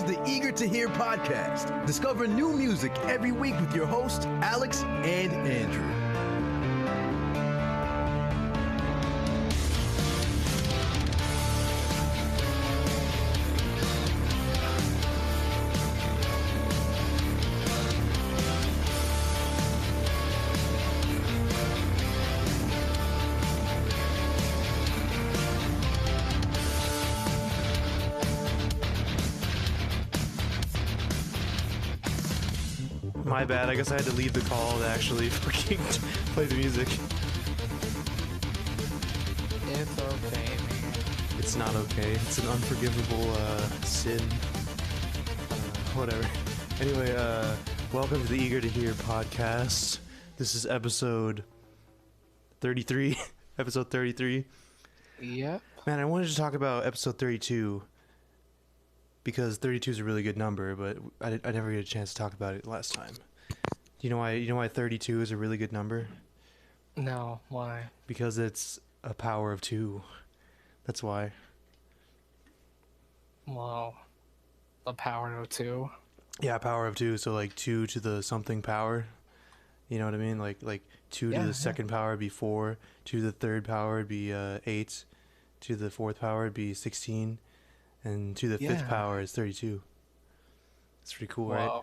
is the Eager to Hear podcast. Discover new music every week with your hosts, Alex and Andrew. My bad, I guess I had to leave the call to actually fucking play the music. It's okay, man. It's not okay. It's an unforgivable sin. Whatever. Anyway, welcome to the Eager to Hear podcast. This is episode 33. Episode 33. Yep. Man, I wanted to talk about episode 32 because 32 is a really good number, but I never get a chance to talk about it last time. You know why 32 is a really good number? No, why? Because it's a power of 2. That's why. Well, the power of 2. Yeah, power of 2. So like 2 to the something power. You know what I mean? Like 2 to the second power would be 4. 2 to the third power would be 8. 2 to the fourth power would be 16. And to the fifth power is 32. It's pretty cool, right?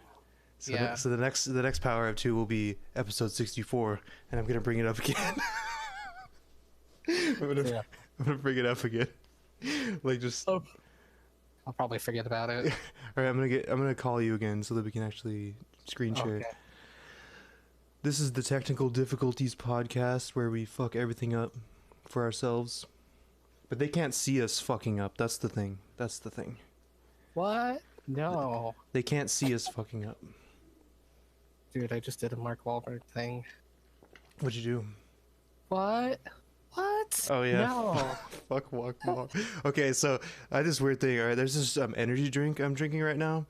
So, so the next power of 2 will be episode 64, and I'm gonna bring it up again. I'm gonna bring it up again. Like just. I'll probably forget about it. All right, I'm gonna call you again so that we can actually screen share. Okay. This is the Technical Difficulties podcast where we fuck everything up for ourselves. But they can't see us fucking up. That's the thing. What? No. They can't see us fucking up. Dude, I just did a Mark Wahlberg thing. What'd you do? What? Oh, yeah. No. Fuck, walk. Okay, so I had this weird thing. All right, there's this energy drink I'm drinking right now.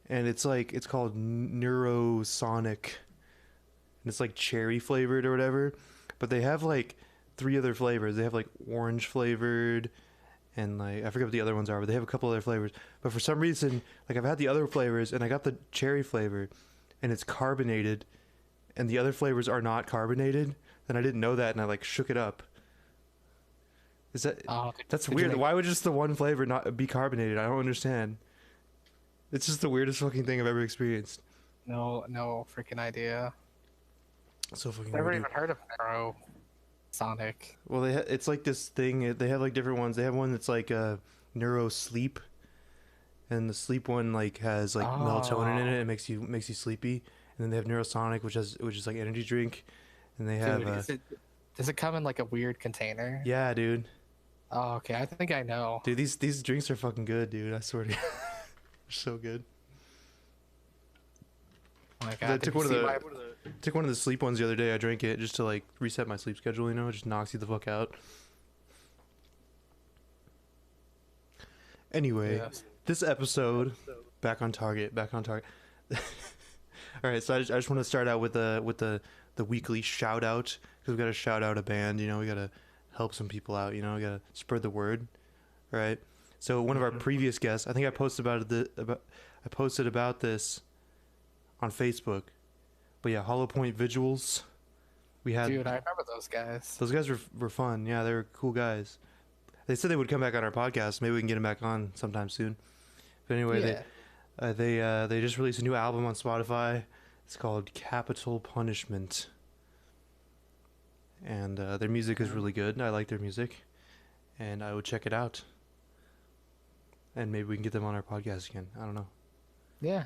And it's called Neurosonic. And it's like cherry flavored or whatever. But they have like 3 other flavors. They have like orange flavored and like I forget what the other ones are, but they have a couple other flavors. But for some reason, like I've had the other flavors and I got the cherry flavor and it's carbonated and the other flavors are not carbonated. And I didn't know that and I like shook it up. Is that that's weird. Why would just the one flavor not be carbonated? I don't understand. It's just the weirdest fucking thing I've ever experienced. No freaking idea. So fucking Never weird. even heard of Sonic. Well, it's like this thing. They have like different ones. They have one that's like neuro sleep, and the sleep one like has like melatonin in it. It makes you sleepy. And then they have Neurosonic, which is like energy drink, and they have. Dude, does it come in like a weird container? Yeah, dude. Oh, okay. I think I know. Dude, these drinks are fucking good, dude. I swear to you, they're so good. Oh my God, I took one of the sleep ones the other day. I drank it just to like reset my sleep schedule, you know, it just knocks you the fuck out. Anyway, This episode, back on target. All right, so I just want to start out with the weekly shout out, because we got to shout out a band, you know, we got to help some people out, you know, we got to spread the word, right? So one of our previous guests, I think I posted about this on Facebook. But yeah, Hollow Point Visuals. We had. Dude, I remember those guys. Those guys were fun. Yeah, they were cool guys. They said they would come back on our podcast. Maybe we can get them back on sometime soon. But anyway, they just released a new album on Spotify. It's called Capital Punishment. And their music is really good. I like their music, and I would check it out. And maybe we can get them on our podcast again. I don't know. Yeah.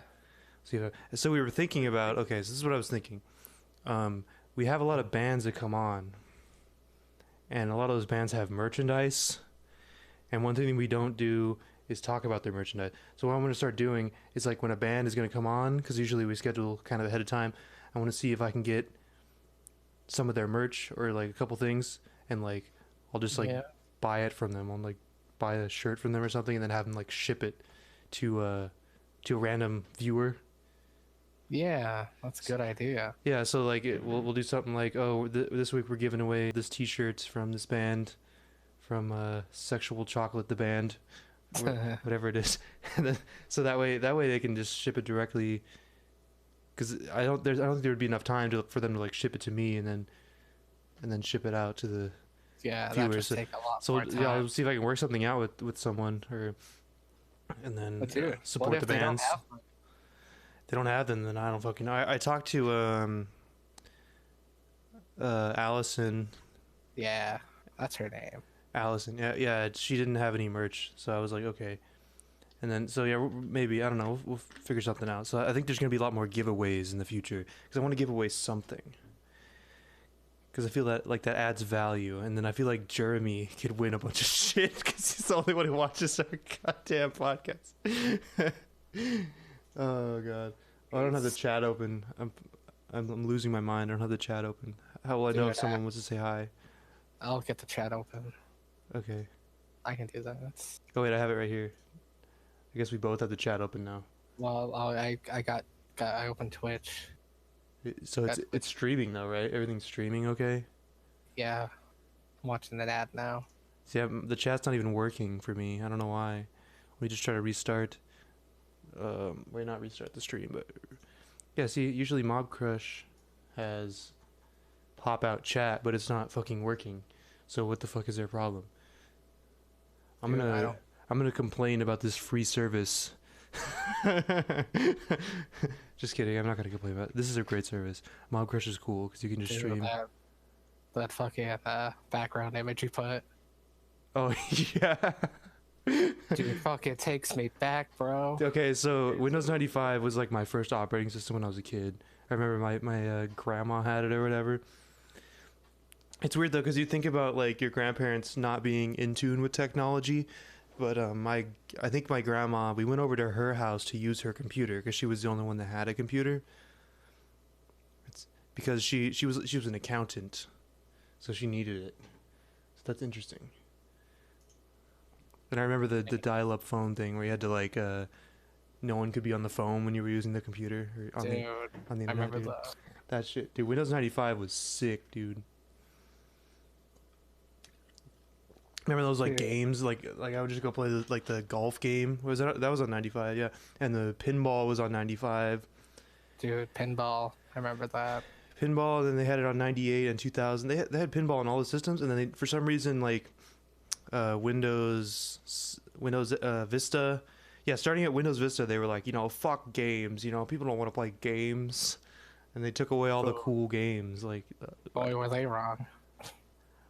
So we were thinking about, okay, so this is what I was thinking. We have a lot of bands that come on, and a lot of those bands have merchandise, and one thing we don't do is talk about their merchandise. So what I'm going to start doing is, like, when a band is going to come on, because usually we schedule kind of ahead of time, I want to see if I can get some of their merch or like a couple things, and like I'll just like buy it from them. I'll like buy a shirt from them or something, and then have them like ship it to a random viewer. Yeah, that's a good idea. Yeah, so like we'll do something like, oh, this week we're giving away this T-shirts from this band, from Sexual Chocolate, the band, whatever it is, and then so that way they can just ship it directly. Because I don't think there would be enough time for them to like ship it to me and then ship it out to the Yeah, that viewers. just take a lot So more time. yeah, I'll see if I can work something out with someone and then But dude, support what the if they don't bands. have one? They don't have them, then I don't fucking know. I talked to Allison. Yeah, that's her name. Allison, yeah, she didn't have any merch, so I was like, okay. And then, so yeah, maybe, I don't know, we'll figure something out. So I think there's going to be a lot more giveaways in the future, because I want to give away something. Because I feel that, like, that adds value, and then I feel like Jeremy could win a bunch of shit, because he's the only one who watches our goddamn podcast. Oh, God. Oh, I don't have the chat open. I'm losing my mind. I don't have the chat open. How will I know if someone wants to say hi? I'll get the chat open. Okay. I can do that. Oh, wait, I have it right here. I guess we both have the chat open now. Well, I opened Twitch. So it's streaming though, right? Everything's streaming, okay? Yeah, I'm watching an ad now. See, the chat's not even working for me. I don't know why. We just try to restart. Wait, not restart the stream, but yeah. See, usually Mob Crush has pop out chat, but it's not fucking working. So what the fuck is their problem? I'm gonna complain about this free service. Just kidding. I'm not gonna complain about it. This is a great service. Mob Crush is cool because you can just stream. That fucking background image you put. Oh yeah. Dude, fucking takes me back, bro. Okay, so Windows 95 was like my first operating system when I was a kid. I remember my grandma had it or whatever. It's weird though because you think about like your grandparents not being in tune with technology. But I think my grandma, we went over to her house to use her computer because she was the only one that had a computer. It's because she was an accountant, so she needed it. So that's interesting. And I remember the dial-up phone thing where you had to like no one could be on the phone when you were using the computer or on the internet. I remember dude. that. That shit, dude. Windows 95 was sick, dude. Remember those like games like I would just go play the golf game. That was on 95, yeah. And the pinball was on 95. Dude, pinball. I remember that. Pinball, and then they had it on 98 and 2000. They had pinball on all the systems, and then they, for some reason like Windows Vista. Yeah, starting at Windows Vista, they were like, fuck games. People don't want to play games, and they took away all the cool games. Like, boy, were they wrong.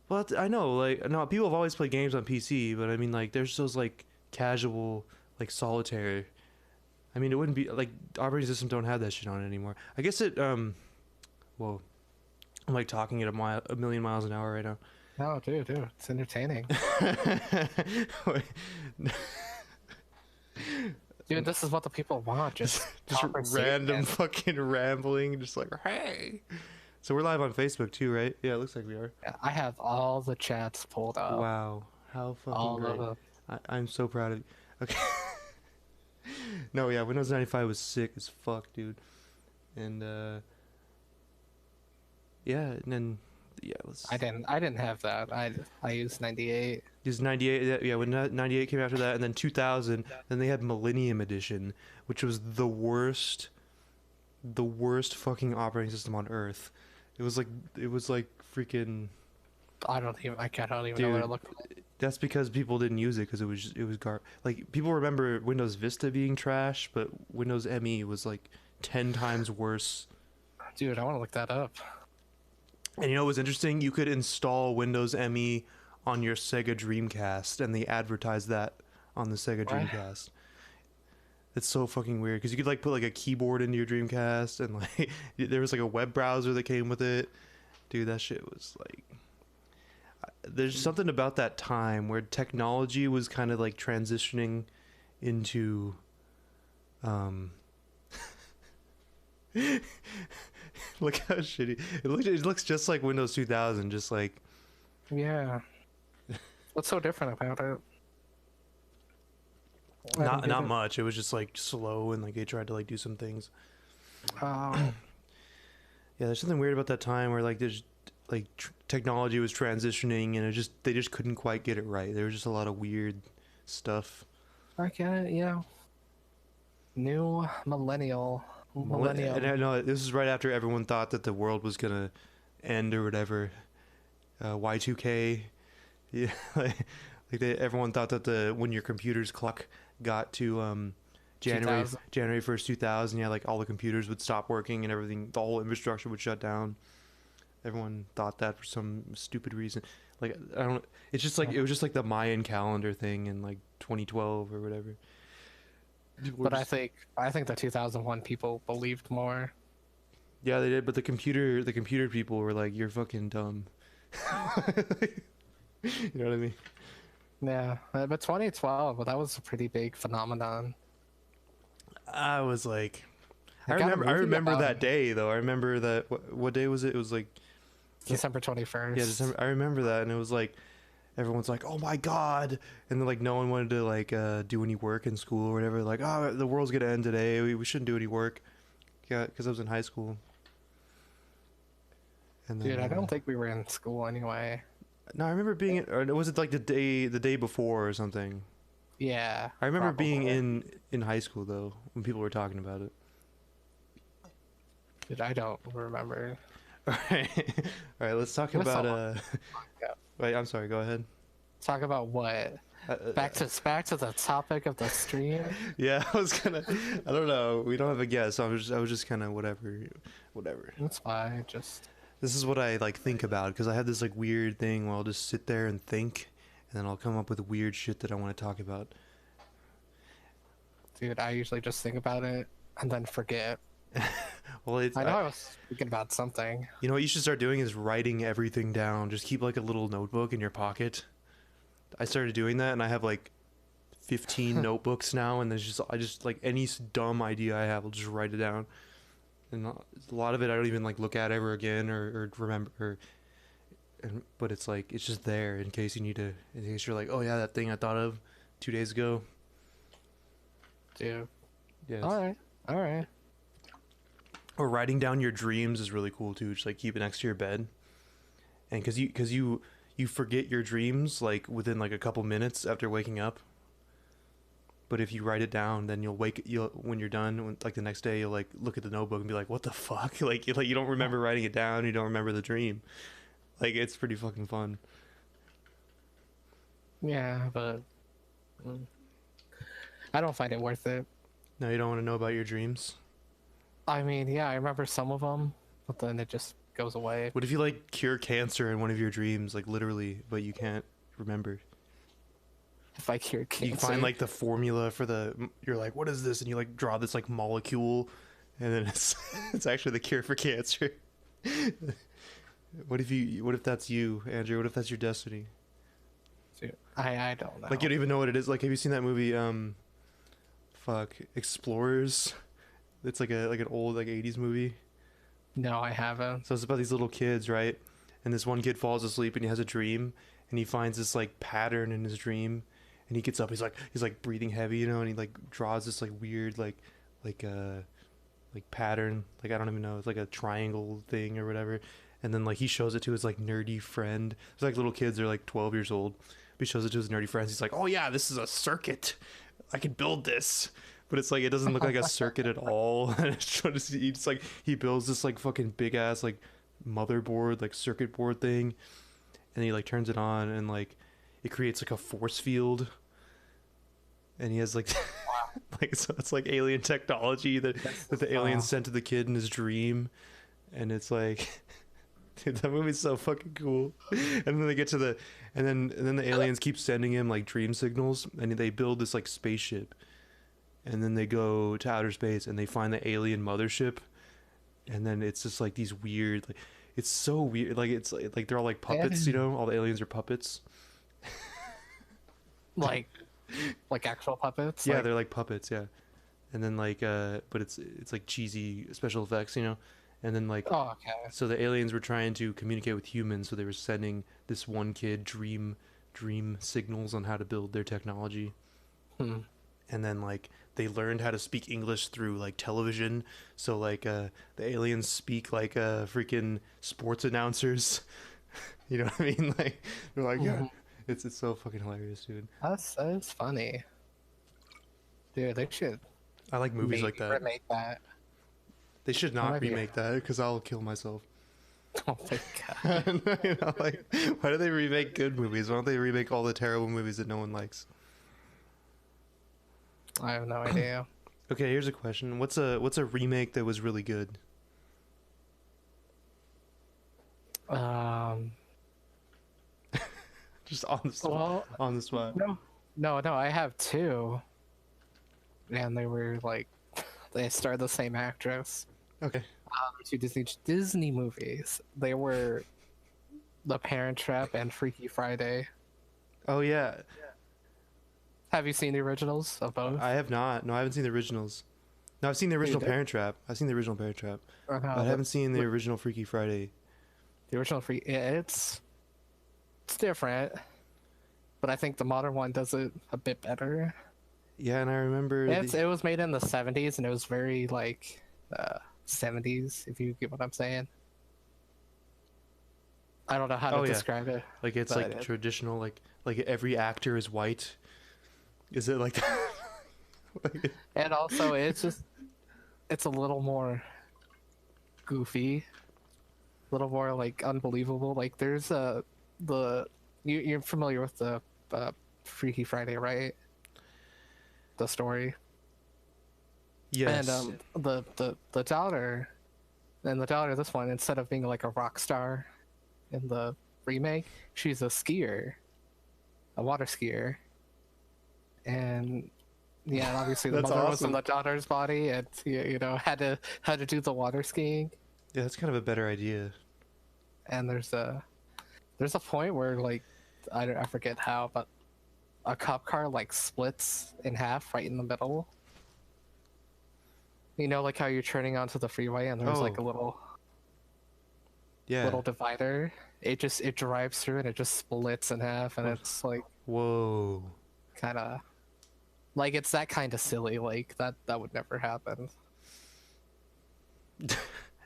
Well, I know, like, no, people have always played games on PC, but I mean, like, there's those like casual, like solitaire. I mean, it wouldn't be like operating systems don't have that shit on it anymore. I guess it. Whoa, I'm like talking at a million miles an hour right now. No, dude, it's entertaining. Dude, this is what the people want. Just random fucking rambling, just like, hey. So we're live on Facebook too, right? Yeah, it looks like we are. Yeah, I have all the chats pulled up. Wow, how fucking all great! of I'm so proud of you. Okay. No, yeah, Windows 95 was sick as fuck, dude. And yeah, and then I didn't have that. I used 98. Used 98. Yeah, when 98 came after that, and then 2000. Then they had Millennium Edition, which was the worst fucking operating system on Earth. It was like freaking. I don't even Dude, know what it looked like. That's because people didn't use it because it was like people remember Windows Vista being trash, but Windows ME was like 10 times worse. Dude, I want to look that up. And you know what was interesting? You could install Windows ME on your Sega Dreamcast, and they advertised that on the Sega Dreamcast. It's so fucking weird because you could like put like a keyboard into your Dreamcast, and like there was like a web browser that came with it. Dude, that shit was like. There's something about that time where technology was kind of like transitioning into. Look how shitty it looks just like Windows 2000, just like. Yeah. What's so different about it? Not much. It was just like slow, and like they tried to like do some things. Yeah, there's something weird about that time where like there's like technology was transitioning, and they just couldn't quite get it right. There was just a lot of weird stuff. I get it. New millennium. And I know this is right after everyone thought that the world was gonna end or whatever. Y2K, yeah, everyone thought that when your computer's clock got to January 2000. January 1st 2000, yeah, like all the computers would stop working and everything, the whole infrastructure would shut down. Everyone thought that for some stupid reason. Like I don't. It's just like it was just like the Mayan calendar thing in like 2012 or whatever. But I think the 2001 people believed more. Yeah, they did, but the computer people were like, "You're fucking dumb." You know what I mean? Yeah, but 2012, well, that was a pretty big phenomenon. I was like, They I got a remember movie about that it. day though. I remember that. What day was it? It was like December 21st. yeah, December. I remember that, and it was like everyone's like, "Oh my god!" And then like no one wanted to like do any work in school or whatever. Like, oh, the world's gonna end today. We shouldn't do any work. Yeah, because I was in high school. And then, Dude, I don't think we were in school anyway. No, I remember being. Or was it like the day before or something? Yeah. I remember probably. being in high school though when people were talking about it. Dude, I don't remember. All right, all right. Let's talk What's about up? Yeah. Wait, I'm sorry. Go ahead. Talk about what? Back to the topic of the stream. Yeah, I was gonna. I don't know. We don't have a guest. So I was just kind of whatever. That's fine. Just This is what I like think about because I have this like weird thing where I'll just sit there and think, and then I'll come up with weird shit that I want to talk about. dude, I usually just think about it and then forget. Well, it's. I know I was thinking about something. You know what you should start doing is writing everything down. Just keep like a little notebook in your pocket. I started doing that, and I have like 15 notebooks now, and I just like any dumb idea I have, I'll just write it down. And a lot of it I don't even like look at ever again or remember. But it's like it's just there in case you need to. In case you're like, oh yeah, that thing I thought of 2 days ago. Dude. Yeah. All right. Or writing down your dreams is really cool too. Just like keep it next to your bed, and because you forget your dreams like within like a couple minutes after waking up. But if you write it down, then when you're done, like the next day, you'll like look at the notebook and be like, "What the fuck?" Like you don't remember writing it down. You don't remember the dream. Like it's pretty fucking fun. Yeah, but I don't find it worth it. No, you don't want to know about your dreams. I mean, yeah, I remember some of them, but then it just goes away. What if you like cure cancer in one of your dreams, like literally, but you can't remember? If I cure cancer, You find like the formula for you're like, what is this? And you like draw this like molecule, and then it's actually the cure for cancer. What if that's you, Andrew? What if that's your destiny? dude, I don't know. Like you don't even know what it is. Like have you seen that movie? Explorers. It's like an old like 80s movie. No, I haven't. So it's about these little kids, right? And this one kid falls asleep and he has a dream, and he finds this like pattern in his dream, and he gets up. He's like breathing heavy, you know, and he like draws this like weird like pattern. Like I don't even know. It's like a triangle thing or whatever. And then like he shows it to his like nerdy friend. It's like little kids. They're like 12 years old. But he shows it to his nerdy friends. He's like, "Oh yeah, this is a circuit. I can build this." But it's like it doesn't look like a circuit at all. And it's like he builds this like fucking big ass like motherboard, like circuit board thing, and he like turns it on, and like it creates like a force field, and he has like like so it's like alien technology that the alien sent to the kid in his dream, and it's like dude, that movie's so fucking cool. And then they get to and then the aliens keep sending him like dream signals, and they build this like spaceship. And then they go to outer space and they find the alien mothership, and then it's just like these weird, like it's so weird, like it's like they're all like puppets, you know, all the aliens are puppets. like actual puppets. Yeah, they're like puppets, yeah. And then like but it's like cheesy special effects, you know. And then like Oh, okay. so the aliens were trying to communicate with humans, so they were sending this one kid dream signals on how to build their technology. And then like they learned how to speak English through like television, so like the aliens speak like freaking sports announcers. You know what I mean? Like they're like, yeah, it's so fucking hilarious, dude. That's funny. Dude, they should I like movies maybe like that. remake that. They should That not might be remake that because I'll kill myself. Oh my god. You know, like, why do they remake good movies? Why don't they remake all the terrible movies that no one likes? I have no idea. Okay, here's a question. What's a remake that was really good? Um, Just on the spot. well, On the spot. no, I have two. And they were like, they starred the same actress. Okay. Two Disney movies. They were The Parent Trap and Freaky Friday. Oh yeah. Have you seen the originals of both? I have not. No, I haven't seen the originals. No, I've seen the original Dude, Parent Trap. I've seen the original Parent Trap. But I haven't seen the original Freaky Friday. The original it's different, but I think the modern one does it a bit better. Yeah, and I remember It was made in the 70s, and it was very like 70s, if you get what I'm saying. I don't know how to describe it. like it's but like traditional, like every actor is white. Is it like that? And also it's a little more goofy, a little more like unbelievable. Like there's you're familiar with the Freaky Friday, right? The story. Yes. And the daughter, this one, instead of being like a rock star in the remake, she's a skier, a water skier. And yeah, and obviously the That's mother was in awesome. the daughter's body, and you know had to do the water skiing. Yeah, that's kind of a better idea. And there's a point where like I forget how, but a cop car like splits in half right in the middle. You know, like how you're turning onto the freeway and there's like a little Yeah. divider. It drives through and it just splits in half, and it's like Whoa. kind of like it's that kind of silly. Like that would never happen.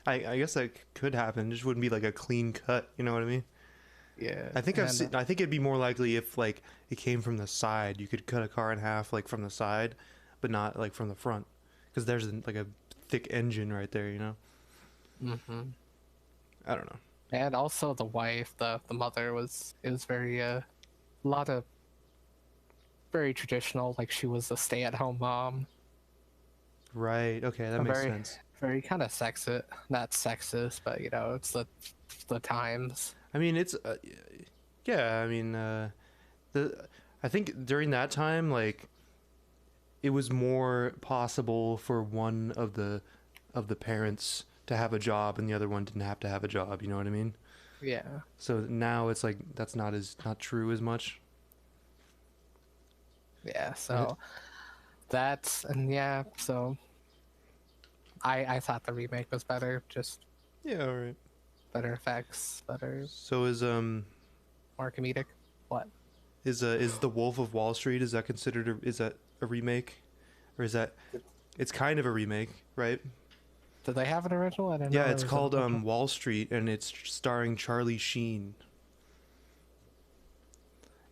I guess that could happen. It just wouldn't be like a clean cut. You know what I mean? Yeah. I think I think it'd be more likely if like it came from the side. You could cut a car in half like from the side, but not like from the front, because there's like a thick engine right there. You know. Mm-hmm. I don't know. And also the wife, the mother was very a lot of very traditional. Like she was a stay-at-home mom. Right. Okay, that makes very, sense. Very kind of sexist, not sexist, but you know, it's the times. I mean, it's yeah. I mean, I think during that time, like, it was more possible for one of the parents to have a job and the other one didn't have to have a job. You know what I mean? Yeah. So now it's like that's not true as much. Yeah. So that's and yeah. So I thought the remake was better. Just Yeah. All right. better effects, better, So is more comedic. What? is the Wolf of Wall Street, is that considered is that a remake, or is that it's kind of a remake, right? Did they have an original? I didn't know Yeah, there it's was called an original. Wall Street, and it's starring Charlie Sheen.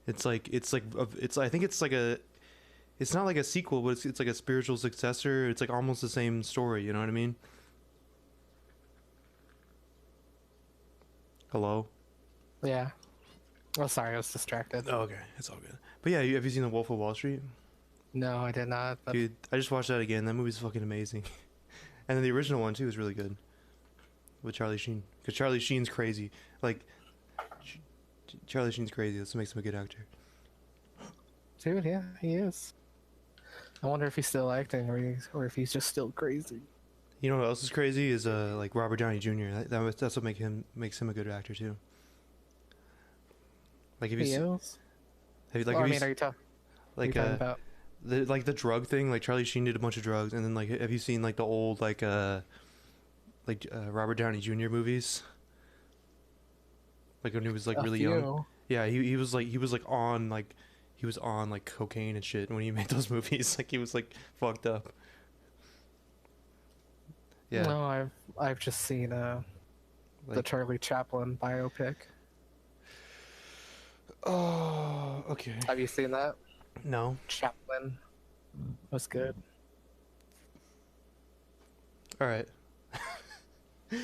It's I think it's like it's not like a sequel, but it's like a spiritual successor. It's like almost the same story, you know what I mean? Hello? Yeah. Oh, sorry, I was distracted. Oh, okay, it's all good. But yeah, have you seen The Wolf of Wall Street? No, I did not. But Dude, I just watched that again. That movie's fucking amazing. And then the original one too is really good with Charlie Sheen, because Charlie Sheen's crazy. Like Charlie Sheen's crazy. That's what makes him a good actor. dude, yeah, he is. I wonder if he's still acting, or if he's just still crazy. You know what else is crazy is like Robert Downey Jr. That's what makes him a good actor too. Like if He you is. have you like Well, I have mean, you are you talking like about? the drug thing? Like Charlie Sheen did a bunch of drugs, and then like have you seen like the old Robert Downey Jr. movies? Like when he was like A really few. young. Yeah, he was on cocaine and shit when he made those movies. Like he was like fucked up. Yeah. No, I've just seen the Like- Charlie Chaplin biopic. Oh, okay. Have you seen that? No. Chaplin. was good. All right.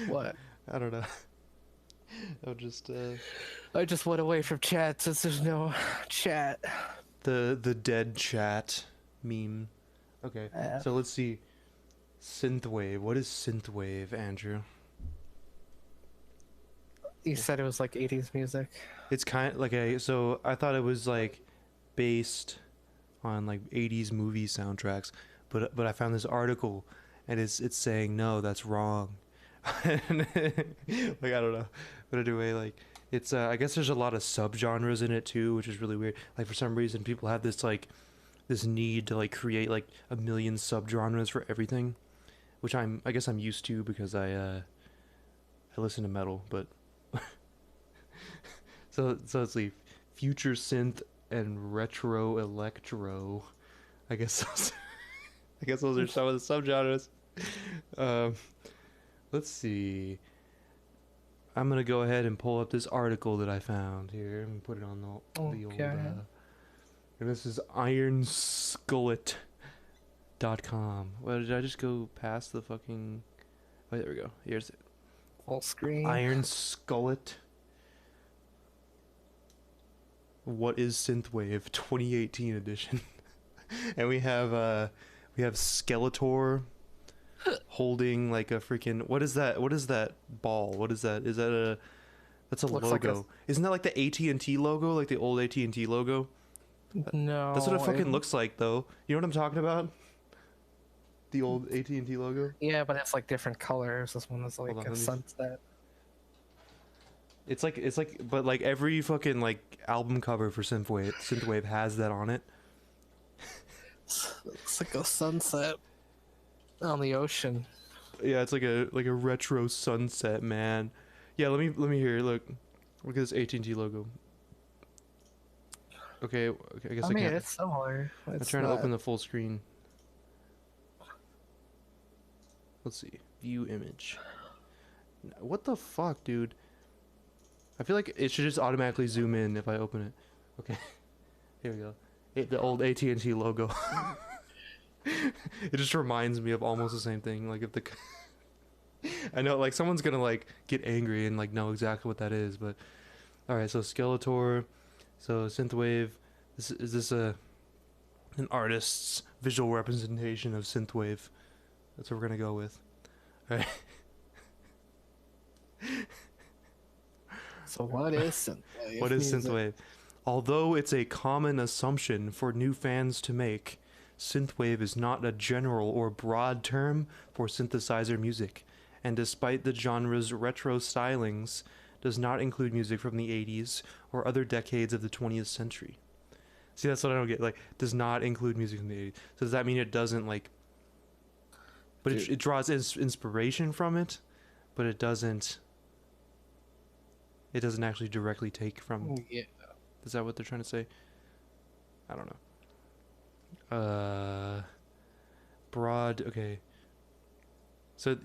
What? I don't know. I'll just I just went away from chat since there's no chat. the dead chat meme. Okay. So let's see. Synthwave. What is synthwave, Andrew? You said it was like 80s music. It's kind of like so I thought it was like based on like 80s movie soundtracks, but I found this article and it's saying no, that's wrong. Like I don't know. But anyway, like it's I guess there's a lot of subgenres in it too, which is really weird. Like for some reason people have this like this need to like create like a million subgenres for everything, which I guess I'm used to because I listen to metal, but so let's see. Futuresynth and retro electro. I guess I guess those are some of the subgenres. Let's see. I'm gonna go ahead and pull up this article that I found here and put it on the old. And this is ironskullet.com. Well, did I just go past the fucking? Oh, there we go. Here's it. Full screen. Iron Skullet. What is Synthwave 2018 edition? And we have Skeletor holding like a freaking what is that ball? What is that? Is that a that's a Looks logo? like Isn't that like the AT&T logo, like the old AT&T logo? No. That's what it fucking looks like though. You know what I'm talking about? The old AT&T logo? Yeah, but it's like different colors. This one is like Hold on, a let me- sunset. It's like but like every fucking like album cover for Synthwave has that on it. Looks like a sunset on the ocean. Yeah, it's like a retro sunset, man. Yeah, let me hear. Look at this AT&T logo. Okay, I guess I mean, can't. it's similar. I'm It's trying to not- open the full screen. Let's see. View image. What the fuck, dude? I feel like it should just automatically zoom in if I open it. Okay. Here we go. The old AT&T logo. It just reminds me of almost the same thing. Like if the I know like someone's gonna like get angry and like know exactly what that is, but all right. So Skeletor, so Synthwave. Is this an artist's visual representation of Synthwave? That's what we're gonna go with. All right. So what is synthwave? What is music? synthwave? Although it's a common assumption for new fans to make, synthwave is not a general or broad term for synthesizer music, and despite the genre's retro stylings, does not include music from the 80s or other decades of the 20th century. See, that's what I don't get. Like, does not include music from the 80s. So does that mean it doesn't, like... But it draws inspiration from it, but it doesn't... It doesn't actually directly take from... Yeah. Is that what they're trying to say? I don't know. Broad. Okay. So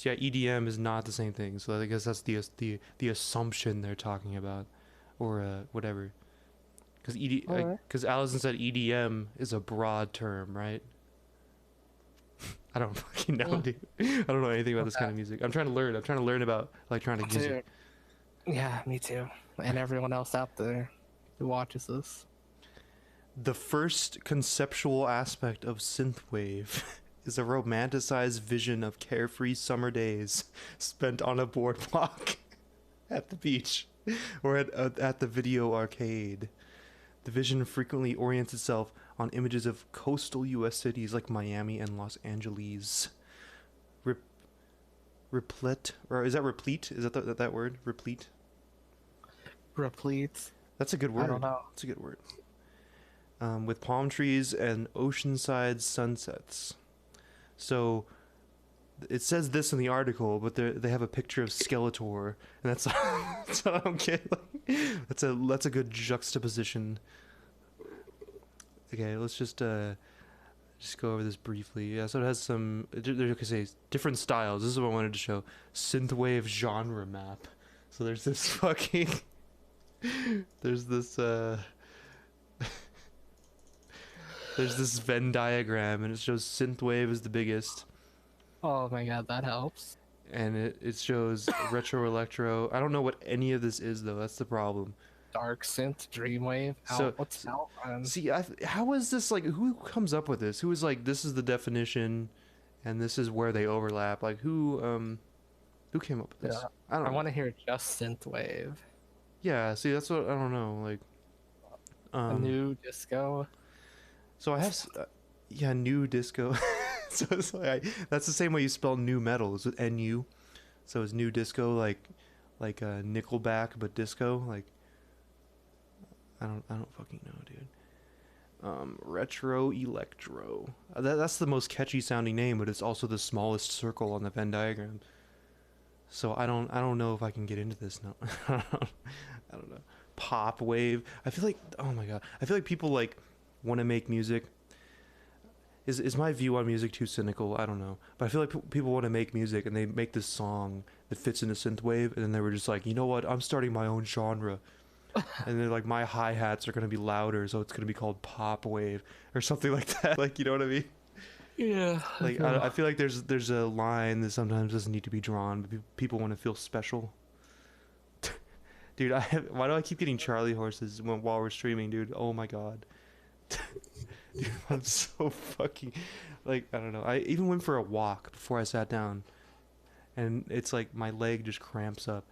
yeah, EDM is not the same thing. So I guess that's the assumption they're talking about, or whatever. Because because Allison said EDM is a broad term, right? I don't fucking know, dude. I don't know anything about this kind of music. I'm trying to learn. I'm trying to learn about electronic music. Yeah, me too. And everyone else out there who watches this. The first conceptual aspect of synthwave is a romanticized vision of carefree summer days spent on a boardwalk at the beach or at the video arcade. The vision frequently orients itself on images of coastal U.S. cities like Miami and Los Angeles. Replete, or is that replete? Is that that word? Replete? Replete. That's a good word. I don't know. It's a good word. With palm trees and oceanside sunsets. So it says this in the article, but they have a picture of Skeletor, and that's that's what I don't get. That's a good juxtaposition. Okay, let's just go over this briefly. Yeah, so it has some. There could say different styles. This is what I wanted to show. Synthwave genre map. So there's this fucking. There's this There's this Venn diagram, and it shows Synthwave is the biggest, Oh my god, that helps. and it shows retro electro. I don't know what any of this is though. That's the problem. Dark synth, dreamwave. So What's out? see, how is this like? Who comes up with this? Who is like, this is the definition, and this is where they overlap? Like who came up with this? Yeah. I don't I know. want to hear just synthwave. Yeah, see, that's what I don't know. Like, A new disco. so I have, yeah, new disco. So it's like that's the same way you spell new metal. It's with NU. So it's new disco, like Nickelback, but disco. Like, I don't fucking know, dude. Retro Electro. That's the most catchy sounding name, but it's also the smallest circle on the Venn diagram. So I don't know if I can get into this now. I don't know. Pop wave. I feel like, oh my god. I feel like people like want to make music. Is my view on music too cynical? I don't know. But I feel like people want to make music and they make this song that fits into synthwave, and then they were just like, you know what? I'm starting my own genre. And they're like, my hi-hats are going to be louder, so it's going to be called pop wave or something like that. Like, you know what I mean? Yeah. Like, I feel like there's a line that sometimes doesn't need to be drawn, but people want to feel special. Dude, why do I keep getting Charlie horses while we're streaming, dude? Oh my god. Dude, I'm so fucking, like, I don't know. I even went for a walk before I sat down, and it's like my leg just cramps up.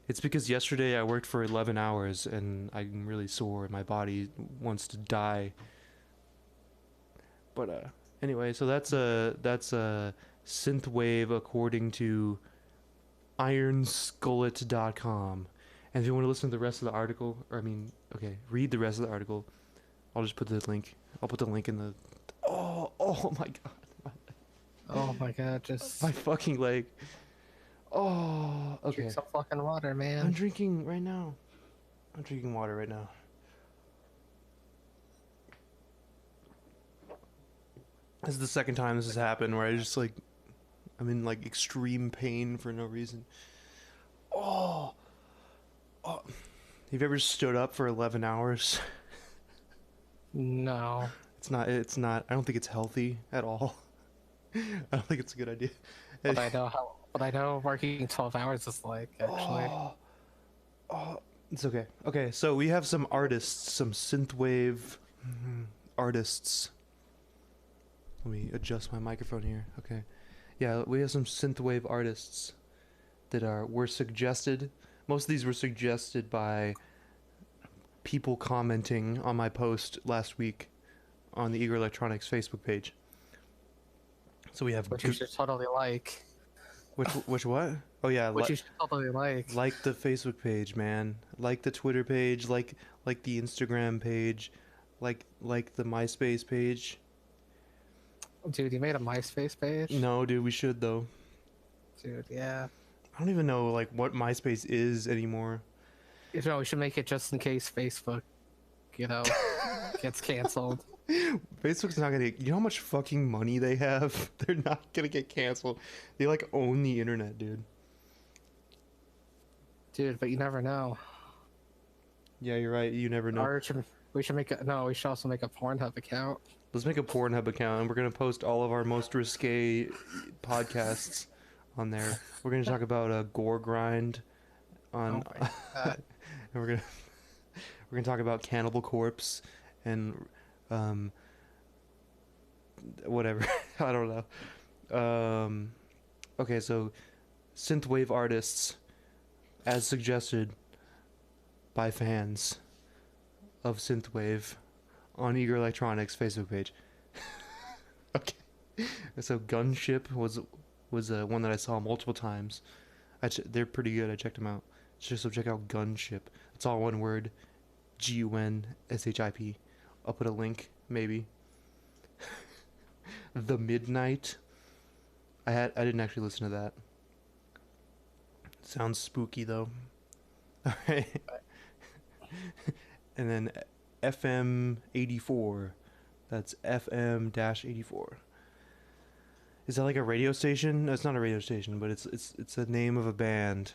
It's because yesterday I worked for 11 hours and I'm really sore and my body wants to die. But anyway, so that's a synthwave according to ironskullet.com. And if you want to listen to the rest of the article, or I mean, okay, read the rest of the article, I'll just put the link. I'll put the link in the. Oh my god. Oh my god, just My fucking leg. Oh, okay. drink some fucking water, man. I'm drinking right now. I'm drinking water right now. This is the second time this has happened where I just like, I'm in like extreme pain for no reason. Oh. You've ever stood up for 11 hours? No. It's not, I don't think it's healthy at all. I don't think it's a good idea. But I know working 12 hours is like, actually. It's okay. Okay, so we have some artists, some synthwave artists. Let me adjust my microphone here. Okay. Yeah, we have some synthwave artists that were suggested. Most of these were suggested by people commenting on my post last week on the Eager Electronics Facebook page. So we have Which you should totally like. Which what? Oh yeah, Which you should totally like. like the Facebook page, man. Like the Twitter page, like the Instagram page, like the MySpace page. Dude, you made a MySpace page? No, dude, we should though. Dude, yeah. I don't even know like what MySpace is anymore. You know, we should make it just in case Facebook, gets canceled. Facebook's not gonna. You know how much fucking money they have? They're not gonna get canceled. They like own the internet, dude. Dude, but you never know. Yeah, you're right. You never know. We should also make a Pornhub account. Let's make a Pornhub account, and we're gonna post all of our most risque podcasts on there. We're gonna talk about gore grind on, Oh my God. and we're gonna talk about Cannibal Corpse and whatever. I don't know. Okay, so synthwave artists, as suggested by fans of synthwave on Eager Electronics Facebook page. Okay, so Gunship was one that I saw multiple times. They're pretty good. I checked them out. So check out Gunship. It's all one word, GUNSHIP. I'll put a link maybe. The Midnight. I didn't actually listen to that. Sounds spooky though. All right. And then FM 84. That's FM-84. Is that like a radio station? No, it's not a radio station, but it's the name of a band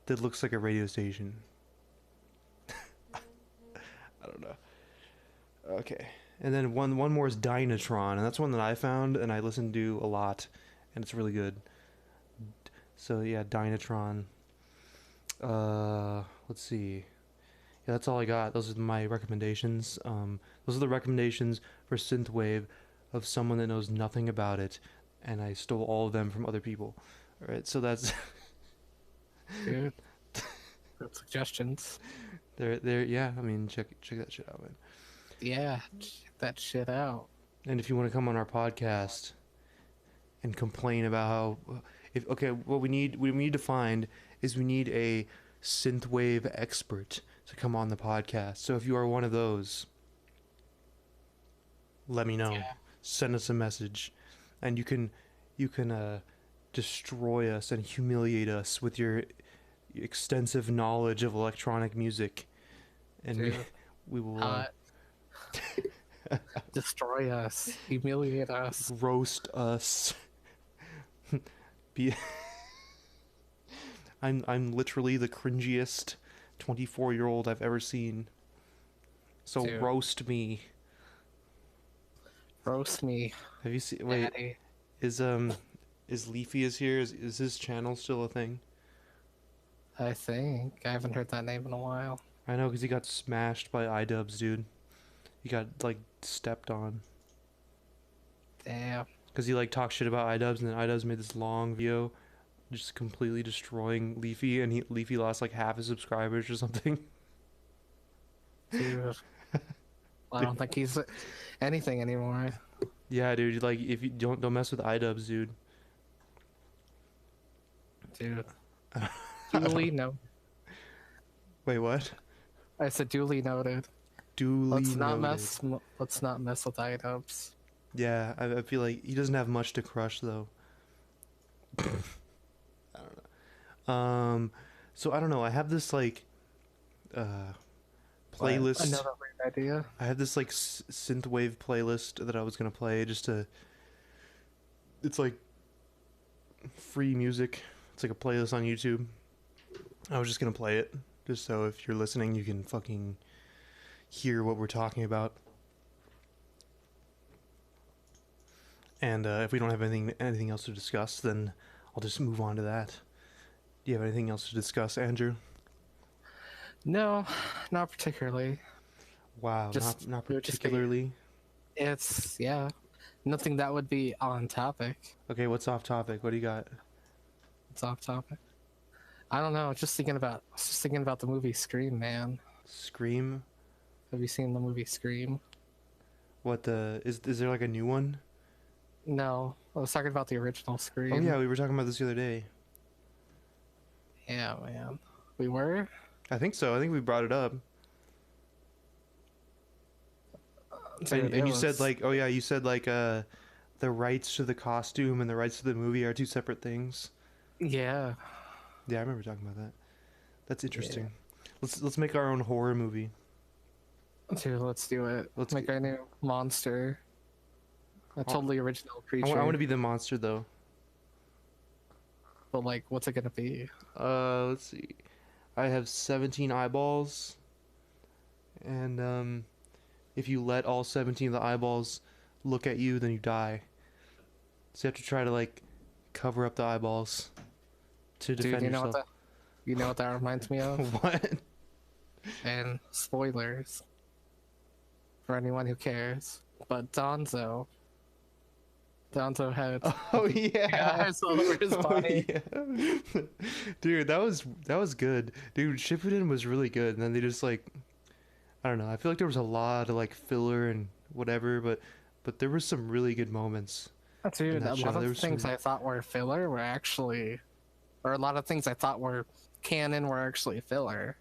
that looks like a radio station. I don't know. Okay. And then one more is Dynatron, and that's one that I found and I listen to a lot, and it's really good. So yeah, Dynatron. Let's see. Yeah, that's all I got. Those are my recommendations. Those are the recommendations for Synthwave of someone that knows nothing about it, and I stole all of them from other people. All right, so that's Dude, good suggestions. there. Yeah, I mean, check that shit out, man. Yeah, check that shit out. And if you want to come on our podcast and complain about how, if okay, what we need to find is we need a synthwave expert to come on the podcast. So if you are one of those, let me know. Yeah. Send us a message, and you can destroy us and humiliate us with your extensive knowledge of electronic music, and Dude, we will destroy us, humiliate us. roast us. Be I'm literally the cringiest 24-year-old I've ever seen. So Dude. roast me. Roast me, Have you seen? Wait, daddy. is Leafy is here? Is his channel still a thing? I think I haven't heard that name in a while. I know, because he got smashed by iDubbbz, dude. He got like stepped on Damn. because he like talked shit about iDubbbz, and then iDubbbz made this long video just completely destroying Leafy, and Leafy lost like half his subscribers or something. Dude. I don't think he's anything anymore. Yeah, dude. Like, if you don't mess with iDubbbz, dude. Dude. Duly noted. Wait, what? I said duly noted. Duly Let's not noted. mess with iDubbbz. Yeah, I feel like he doesn't have much to crush though. I don't know. So I don't know. I have this like playlist. Another weird idea. I have this like synthwave playlist that I was gonna play just to. It's like free music. It's like a playlist on YouTube. I was just gonna play it just so if you're listening, you can fucking hear what we're talking about. And if we don't have anything else to discuss, then I'll just move on to that. Do you have anything else to discuss, Andrew? No, not particularly. Wow, Just- not we were just particularly. It's nothing that would be on topic. Okay, what's off topic? What do you got? It's off topic. I don't know. Just thinking about the movie Scream, man. Scream? Have you seen the movie Scream? What the is there like a new one? No, I was talking about the original Scream. Oh yeah, we were talking about this the other day. Yeah, man. We were. I think so. I think we brought it up. Dude, And you said like, oh yeah, you said like the rights to the costume and the rights to the movie are two separate things. Yeah. Yeah, I remember talking about that. That's interesting. Let's make our own horror movie. Dude, let's do it. Let's Let's make our new monster. A totally original I creature. want to be the monster though. But like, what's it gonna be? Let's see. I have 17 eyeballs, and if you let all 17 of the eyeballs look at you, then you die. So you have to try to like cover up the eyeballs to defend Dude, you know yourself. what that reminds me of? What? And spoilers for anyone who cares. But Donzo had Oh yeah. eyes all over his body. Yeah. Dude, that was good. Dude, Shippuden was really good, and then they just like, I don't know. I feel like there was a lot of like filler and whatever, but there were some really good moments. Dude, that a show, lot there of was things some- I thought were filler were actually, or a lot of things I thought were canon were actually filler.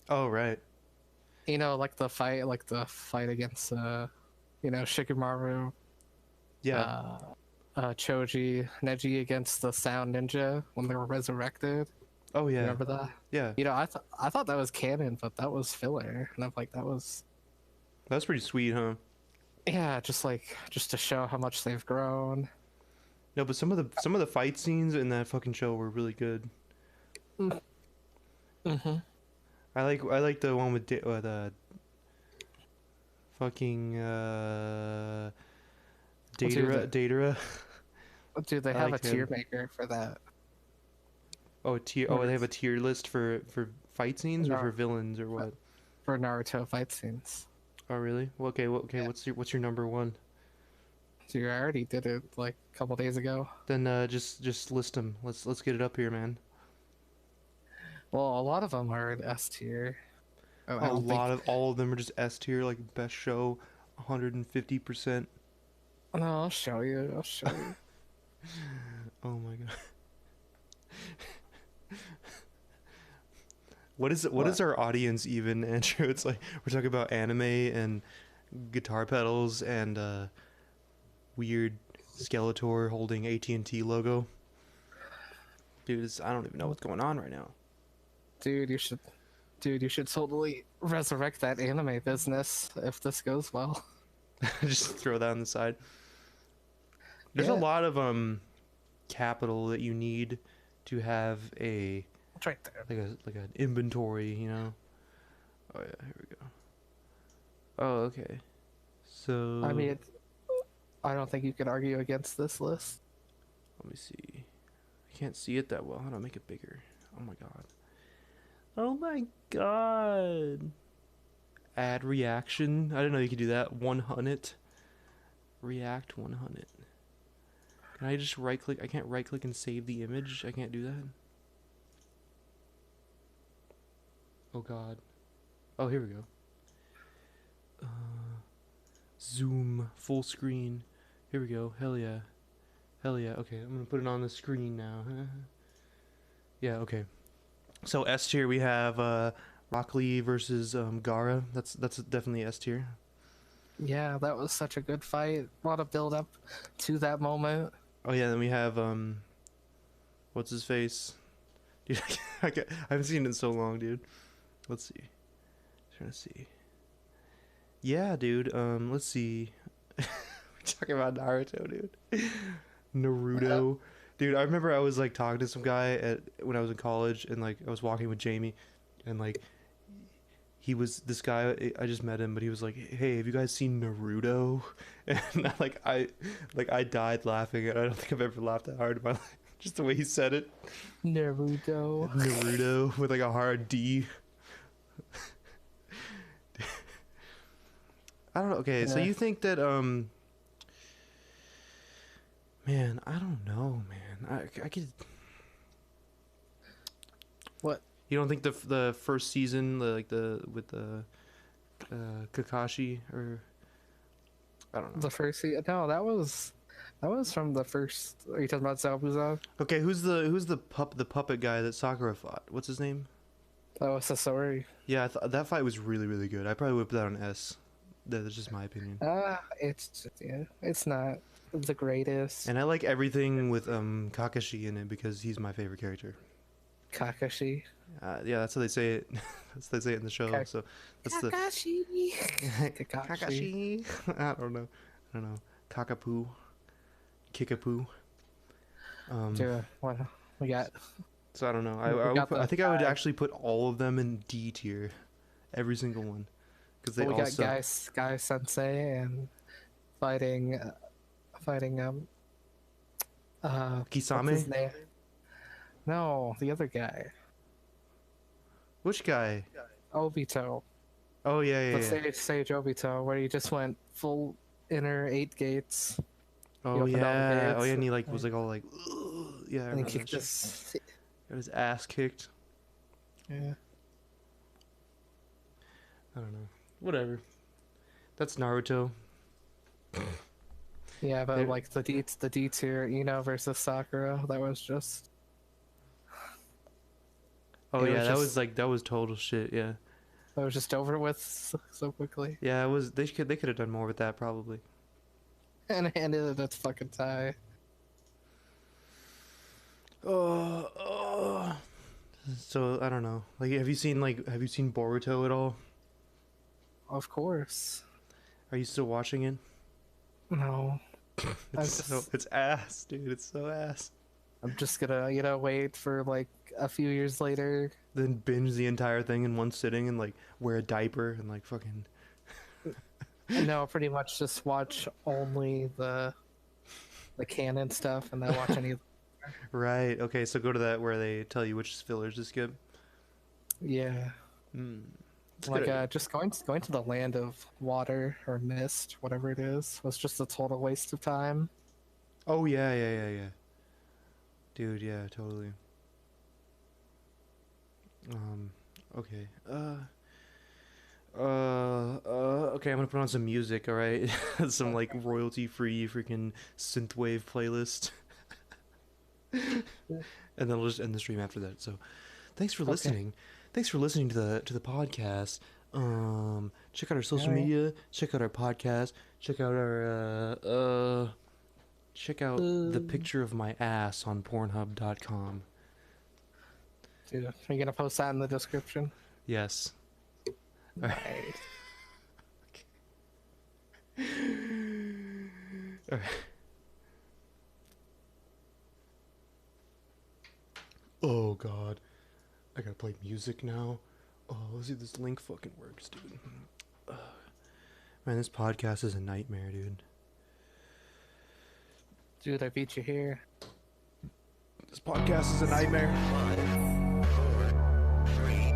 Oh right. You know, like the fight against, Shikamaru, Yeah. Choji, Neji against the Sound Ninja when they were resurrected. Oh yeah. Remember that? Yeah. You know, I thought that was canon, but that was filler, and I'm like, That's pretty sweet, huh? yeah, just to show how much they've grown. No, but some of the fight scenes in that fucking show were really good. Mm-hmm. I like the one with the Fucking Dude, Datara. dude, they I have a liked tier him. maker for that. Oh, tier. Oh, they have a tier list for fight scenes or for villains or what? For Naruto fight scenes. Oh, really? Well, okay. Well, okay. Yeah. What's your number one? Dude, I already did it like a couple days ago. Then just list them. Let's get it up here, man. Well, a lot of them are in S tier. Oh, I A don't think. lot of all of them are just S tier, like best show, 150%. No, I'll show you. I'll show you. Oh my god. What is our audience even, Andrew? It's like we're talking about anime and guitar pedals and weird Skeletor holding AT&T logo. Dude, I don't even know what's going on right now. Dude, you should totally resurrect that anime business if this goes well. Just throw that on the side. There's Yeah. a lot of capital that you need to have a It's right there. like an inventory, you know. Oh yeah, here we go. Oh, okay. So I mean, I don't think you could argue against this list. let me see. I can't see it that well. How do I make it bigger? Oh my god. Oh my god. Add reaction. I didn't know you could do that. 100. React 100. Can I just right click? I can't right click and save the image. I can't do that. Oh god. Oh, here we go. Zoom full screen. Here we go. Hell yeah. Hell yeah. Okay, I'm gonna put it on the screen now. Yeah. Okay. So S tier we have Rock Lee versus Gara. That's definitely S tier. Yeah, that was such a good fight. A lot of build up to that moment. Oh yeah, then we have what's his face? Dude, I haven't seen it in so long, dude. Let's see. Trying to see. Yeah, dude. Let's see. We're talking about Naruto, dude. Naruto. Dude, I remember I was like talking to some guy when I was in college, and like I was walking with Jamie, and like he was this guy. I just met him, but he was like, "Hey, have you guys seen Naruto?" And I died laughing, and I don't think I've ever laughed that hard in my life. Just the way he said it. Naruto. Naruto with like a hard D. I don't know. Okay, so Yeah. you think that man, I don't know, man. I could. What? You don't think the first season, with the Kakashi, or I don't know. The first no, that was from the first. Are you talking about Zabuza? Okay, who's the puppet guy that Sakura fought? What's his name? That was Sasori. Yeah, that fight was really really good. I probably would put that on S. That's just my opinion. It's not the greatest. And I like everything with Kakashi in it because he's my favorite character. Kakashi. Yeah, that's how they say it. That's how they say it in the show. So that's Kakashi. the Kakashi. I don't know. Kakapoo, Kickapoo. Dude, what we got? So I don't know. I think I would actually put all of them in D tier, every single one, because they We all got suck. Guy Sensei and fighting what's his Kisame. name? No, the other guy. Which guy? Obito. Oh yeah. Sage Obito, where he just went full inner 8 gates. Oh opened all the yeah. gates. Oh yeah. And he like was like all like, "Ugh." Yeah. I And he remember kicked that shit. his. Got his ass kicked. Yeah. I don't know. Whatever. That's Naruto. Yeah, but There- like the D tier, versus Sakura, that was just. Oh It yeah, was just- that was total shit. Yeah. That was just over with so quickly. Yeah, it was. They could have done more with that probably. And handed it a fucking tie. Oh. So I don't know. Like, have you seen Boruto at all? Of course. Are you still watching it? No. It's ass, dude. It's so ass. I'm just gonna, wait for like a few years later. Then binge the entire thing in one sitting and like wear a diaper and like fucking. No, pretty much just watch only the canon stuff, and then watch any. Right. Okay. So go to that where they tell you which fillers to skip. Yeah, It's a good like idea. just going to the land of water or mist, whatever it is, was just a total waste of time. Oh yeah, yeah. Dude, yeah, totally. Okay. Okay, I'm gonna put on some music, alright? Some like royalty-free freaking synthwave playlist. And then I'll just end the stream after that. So thanks for Okay. listening. Thanks for listening to the podcast. Check out our social Alright. media, check out our podcast, check out our check out the picture of my ass on pornhub.com. Dude, are you gonna post that in the description? Yes. Nice. Alright. Oh god. I gotta play music now. Oh, let's see if this link fucking works, dude. Man, this podcast is a nightmare, dude. Dude, I beat you here. This podcast is a nightmare. 5, 4, 3,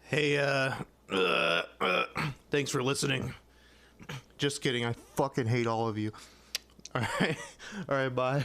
Hey, thanks for listening. Just kidding. I fucking hate all of you. All right. All right. Bye.